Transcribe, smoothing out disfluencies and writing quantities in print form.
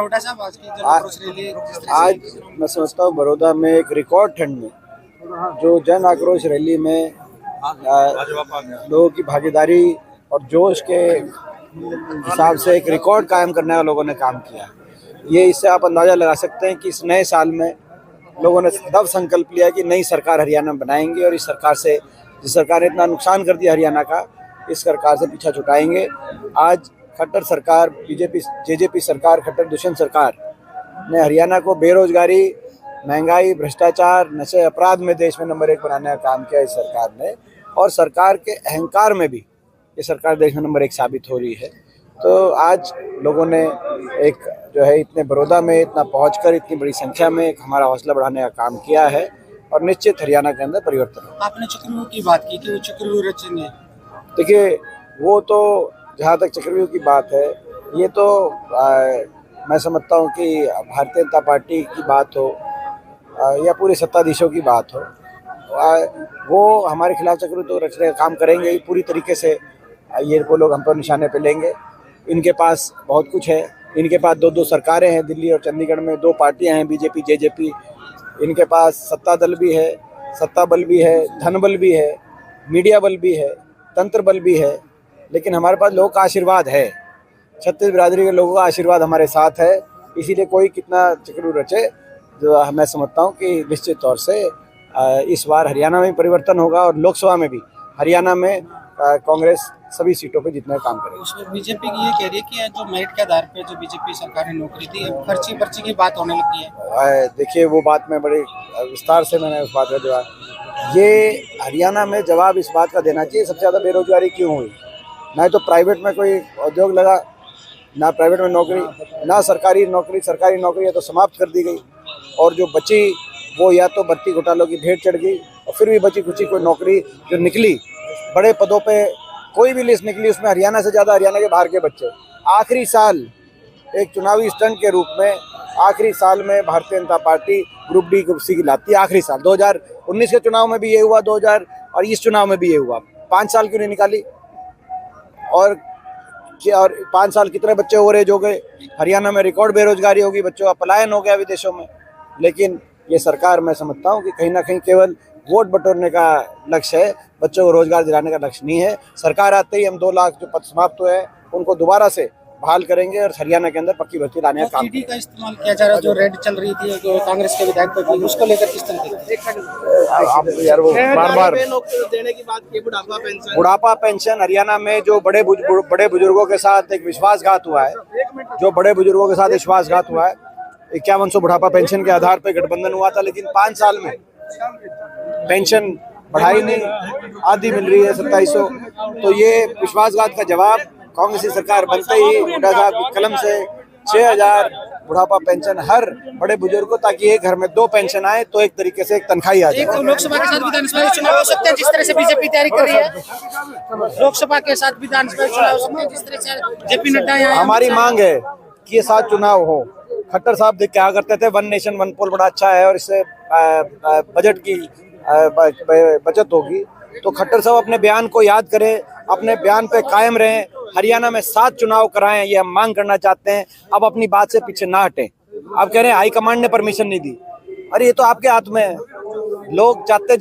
हुड्डा साहब आज की जन आक्रोश रैली आज मैं समझता हूँ बड़ौदा में एक रिकॉर्ड ठंड में जो जन आक्रोश रैली में लोगों की भागीदारी और जोश के हिसाब से एक रिकॉर्ड कायम करने वाले लोगों ने काम किया। ये इससे आप अंदाज़ा लगा सकते हैं कि इस नए साल में लोगों ने दृढ़ संकल्प लिया कि नई सरकार हरियाणा में बनाएंगे और इस सरकार से, जिस सरकार ने इतना नुकसान कर दिया हरियाणा का, इस सरकार से पीछा छुटाएंगे। आज खट्टर सरकार, बीजेपी जेजेपी सरकार, खट्टर दुष्यंत सरकार ने हरियाणा को बेरोजगारी, महंगाई, भ्रष्टाचार, नशे, अपराध में देश में नंबर 1 बनाने का काम किया इस सरकार ने, और सरकार के अहंकार में भी ये सरकार देश में नंबर 1 साबित हो रही है। तो आज लोगों ने एक जो है इतने बड़ौदा में इतना पहुंचकर इतनी बड़ी संख्या में एक हमारा हौसला बढ़ाने का काम किया है और निश्चित हरियाणा के अंदर परिवर्तन होगा। आपने चक्रव्यूह की बात की कि वो चक्रव्यूह रचेंगे। देखिए, वो तो जहाँ तक चक्रव्यूह की बात है, ये तो मैं समझता हूँ कि भारतीय जनता पार्टी की बात हो या पूरे सत्ताधीशों की बात हो, वो हमारे खिलाफ चक्रव्यूह तो रचने का काम करेंगे ही पूरी तरीके से। ये वो लोग हम पर निशाने पे लेंगे। इनके पास बहुत कुछ है, इनके पास 2-2 सरकारें हैं, दिल्ली और चंडीगढ़ में 2 पार्टियां हैं, बीजेपी जेजेपी। इनके पास सत्ता दल भी है, सत्ता बल भी है, धन बल भी है, मीडिया बल भी है, तंत्र बल भी है, लेकिन हमारे पास लोगों का आशीर्वाद है। छत्तीस बिरादरी के लोगों का आशीर्वाद हमारे साथ है। इसीलिए कोई कितना चक्रव्यूह रचे, जो मैं समझता हूँ कि निश्चित तौर से इस बार हरियाणा में परिवर्तन होगा और लोकसभा में भी हरियाणा में कांग्रेस सभी सीटों पे जितना काम करेगी। उसमें बीजेपी की ये कह रही है कि जो मेरिट के आधार पर जो बीजेपी सरकार ने नौकरी दी, पर्ची की बात होने लगी है। देखिए, वो बात में बड़े विस्तार से मैंने उस बात का जवाब, ये हरियाणा में जवाब इस बात का देना चाहिए सबसे ज़्यादा बेरोजगारी क्यों हुई। ना तो प्राइवेट में कोई उद्योग लगा, ना प्राइवेट में नौकरी, ना सरकारी नौकरी है तो समाप्त कर दी गई, और जो बची वो या तो भर्ती घोटालों की भेंट चढ़ गई, और फिर भी बची कुछ कोई नौकरी जो निकली बड़े पदों पे, कोई भी लिस्ट निकली उसमें हरियाणा से ज़्यादा हरियाणा के बाहर के बच्चे। आखिरी साल एक चुनावी स्टंट के रूप में आखिरी साल में Bharatiya Janata Party group D group C की लाती है। आखिरी साल 2019 के चुनाव में भी ये हुआ, 2000 और इस चुनाव में भी ये हुआ। 5 साल क्यों नहीं निकाली? और 5 साल कितने बच्चे ओवरेज हो गए, हरियाणा में रिकॉर्ड बेरोजगारी होगी, बच्चों का पलायन हो गया विदेशों में। लेकिन ये सरकार, मैं समझता हूँ कि कहीं ना कहीं केवल वोट बटोरने का लक्ष्य है, बच्चों को रोजगार दिलाने का लक्ष्य नहीं है। सरकार आते ही हम 2 लाख जो पद समाप्त हुए हैं उनको दोबारा से बहाल करेंगे और हरियाणा के अंदर पक्की भर्ती लाने का काम का इस्तेमाल किया जा रहा है, जो रेड चल रही थी जो कांग्रेस के विधायक पर, उसको लेकर किस तरह की यार वो बार देने की बात की। बुढ़ापा पेंशन हरियाणा में जो बड़े बुजुर्गों के साथ एक विश्वासघात हुआ है, जो बड़े बुजुर्गों के साथ विश्वासघात हुआ है, 5100 बुढ़ापा पेंशन के आधार पर गठबंधन हुआ था, लेकिन 5 साल में पेंशन बढ़ाई नहीं, आधी मिल रही है 2700। तो ये विश्वासघात का जवाब कांग्रेस की सरकार बनते ही हुड्डा साहब की कलम से 6000 बुढ़ापा पेंशन हर बड़े बुजुर्ग को, ताकि एक घर में 2 पेंशन आए तो एक तरीके से एक तनख्वाही आ जाए। लोकसभा के साथ विधानसभा चुनाव हो सकते हैं जिस तरह से बीजेपी तैयारी कर रही है। लोकसभा के साथ विधानसभा चुनाव हो सकते हैं जिस तरह से जेपी नड्डा। हमारी मांग है कि ये 7 चुनाव हो। खट्टर साहब क्या करते थे, 1 नेशन 1 पोल बड़ा अच्छा है और इससे बजट की बचत होगी। तो खट्टर साहब अपने बयान को याद करें, अपने बयान पे कायम रहें, हरियाणा में 7 चुनाव कराएं, ये हम मांग करना चाहते हैं। अब अपनी बात से पीछे ना हटें। आप कह रहे हैं हाईकमांड ने परमिशन नहीं दी, अरे ये तो आपके हाथ में है। लोग चाहते